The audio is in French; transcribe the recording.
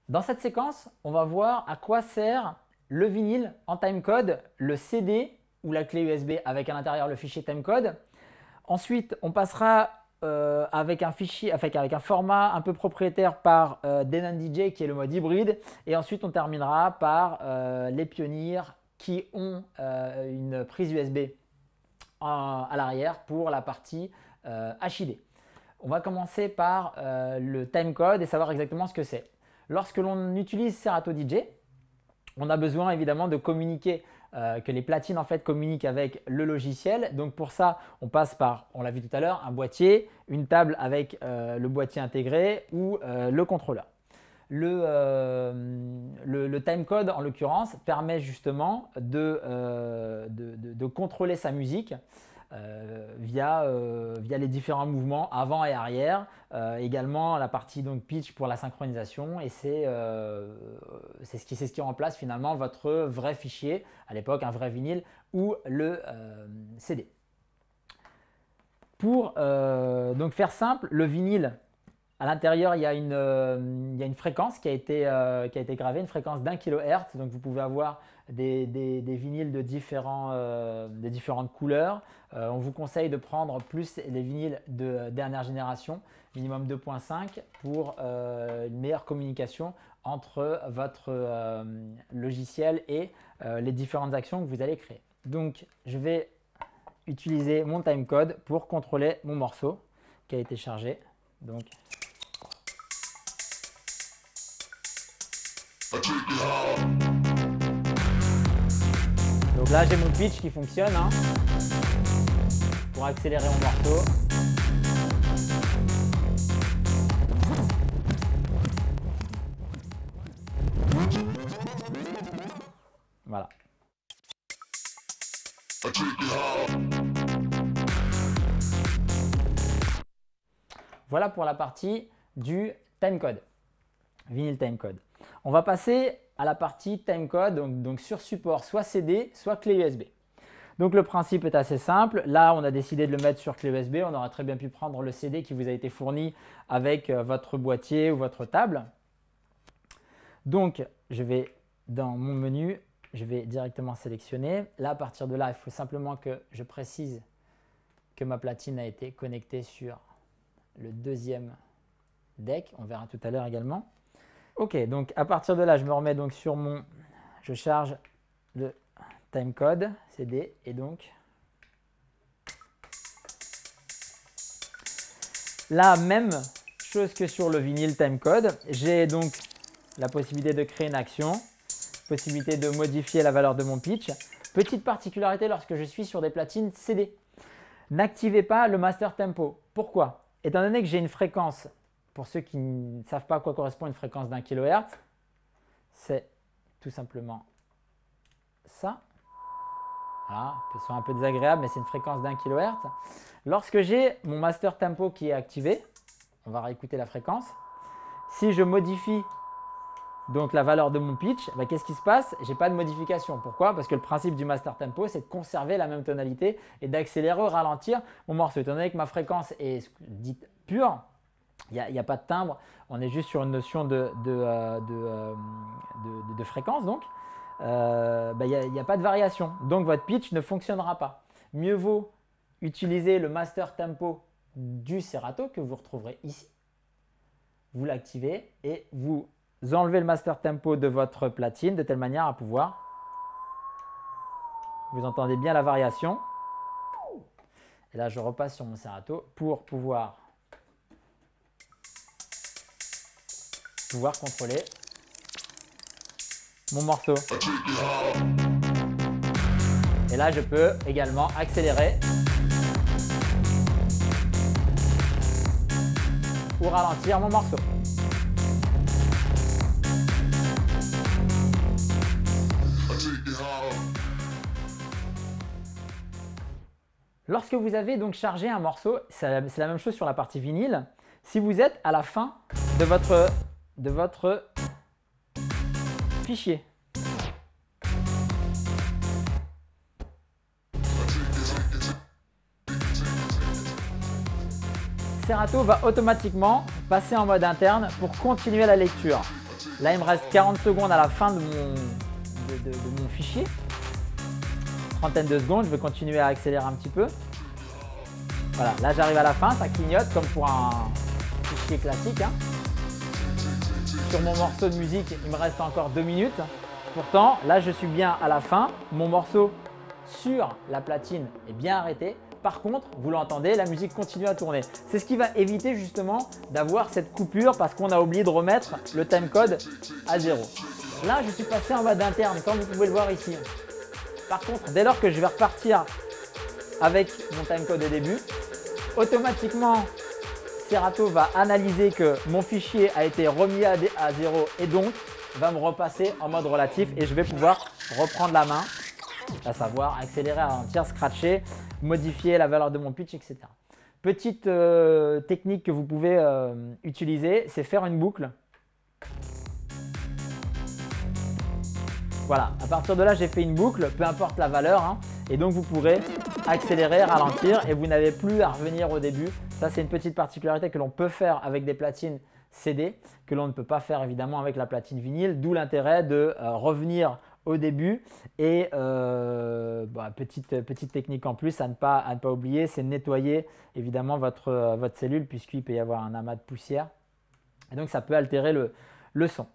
Dans cette séquence, on va voir à quoi sert le vinyle en timecode, le CD ou la clé USB avec à l'intérieur le fichier timecode. Ensuite, on passera avec un fichier, avec un format un peu propriétaire par Denon DJ qui est le mode hybride. Et ensuite, on terminera par les Pioneer qui ont une prise USB à l'arrière pour la partie HID. On va commencer par le timecode et savoir exactement ce que c'est. Lorsque l'on utilise Serato DJ, on a besoin évidemment de communiquer, que les platines en fait communiquent avec le logiciel. Donc pour ça, on passe par, on l'a vu tout à l'heure, un boîtier, une table avec le boîtier intégré ou le contrôleur. Le timecode en l'occurrence permet justement de contrôler sa musique via les différents mouvements avant et arrière, également la partie donc pitch pour la synchronisation, et c'est ce qui remplace finalement votre vrai fichier, à l'époque un vrai vinyle ou le CD. Pour donc faire simple, le vinyle, à l'intérieur, il y a une fréquence qui a été gravée, une fréquence d'1 kHz. Donc vous pouvez avoir des vinyles de différentes couleurs. On vous conseille de prendre plus les vinyles de dernière génération, minimum 2.5, pour une meilleure communication entre votre logiciel et les différentes actions que vous allez créer. Donc je vais utiliser mon timecode pour contrôler mon morceau qui a été chargé. Donc là, j'ai mon pitch qui fonctionne hein, pour accélérer mon morceau. Voilà. Voilà pour la partie du timecode, vinyl timecode. On va passer à la partie timecode, donc sur support soit CD, soit clé USB. Donc le principe est assez simple. Là, on a décidé de le mettre sur clé USB. On aurait très bien pu prendre le CD qui vous a été fourni avec votre boîtier ou votre table. Donc, je vais dans mon menu, je vais directement sélectionner. Là, à partir de là, il faut simplement que je précise que ma platine a été connectée sur le deuxième deck. On verra tout à l'heure également. Ok, donc à partir de là, je me remets donc sur mon… Je charge le timecode CD et donc… La même chose que sur le vinyle timecode, j'ai donc la possibilité de créer une action, possibilité de modifier la valeur de mon pitch. Petite particularité lorsque je suis sur des platines CD. N'activez pas le master tempo. Pourquoi? Étant donné que j'ai une fréquence… Pour ceux qui ne savent pas à quoi correspond une fréquence d'1 kHz, c'est tout simplement ça. Voilà, ça peut être un peu désagréable, mais c'est une fréquence d'1 kHz. Lorsque j'ai mon master tempo qui est activé, on va réécouter la fréquence. Si je modifie donc la valeur de mon pitch, ben, qu'est-ce qui se passe? Je n'ai pas de modification. Pourquoi? Parce que le principe du master tempo, c'est de conserver la même tonalité et d'accélérer ou ralentir mon morceau. Étant donné que ma fréquence est dite pure, il n'y a pas de timbre, on est juste sur une notion de fréquence, donc il n'y a pas de variation. Donc votre pitch ne fonctionnera pas. Mieux vaut utiliser le master tempo du Serato que vous retrouverez ici. Vous l'activez et vous enlevez le master tempo de votre platine de telle manière à pouvoir… Vous entendez bien la variation. Et là, je repasse sur mon Serato pour pouvoir contrôler mon morceau. Et là, je peux également accélérer ou ralentir mon morceau. Lorsque vous avez donc chargé un morceau, c'est la même chose sur la partie vinyle. Si vous êtes à la fin de votre fichier. Serato va automatiquement passer en mode interne pour continuer la lecture. Là, il me reste 40 secondes à la fin de mon fichier. Trentaine de secondes, je vais continuer à accélérer un petit peu. Voilà, là j'arrive à la fin, ça clignote comme pour un fichier classique. Hein. Sur mon morceau de musique, il me reste encore 2 minutes. Pourtant, là je suis bien à la fin. Mon morceau sur la platine est bien arrêté. Par contre, vous l'entendez, la musique continue à tourner. C'est ce qui va éviter justement d'avoir cette coupure parce qu'on a oublié de remettre le timecode à 0. Là, je suis passé en mode interne, comme vous pouvez le voir ici. Par contre, dès lors que je vais repartir avec mon timecode au début, automatiquement, Serato va analyser que mon fichier a été remis à 0 et donc va me repasser en mode relatif et je vais pouvoir reprendre la main, à savoir accélérer, ralentir, scratcher, modifier la valeur de mon pitch, etc. Petite technique que vous pouvez utiliser, c'est faire une boucle. Voilà, à partir de là, j'ai fait une boucle, peu importe la valeur, hein, et donc vous pourrez accélérer, ralentir et vous n'avez plus à revenir au début. Ça, c'est une petite particularité que l'on peut faire avec des platines CD, que l'on ne peut pas faire évidemment avec la platine vinyle, d'où l'intérêt de revenir au début. Et petite technique en plus à ne pas oublier, c'est nettoyer évidemment votre cellule puisqu'il peut y avoir un amas de poussière. Et donc, ça peut altérer le son.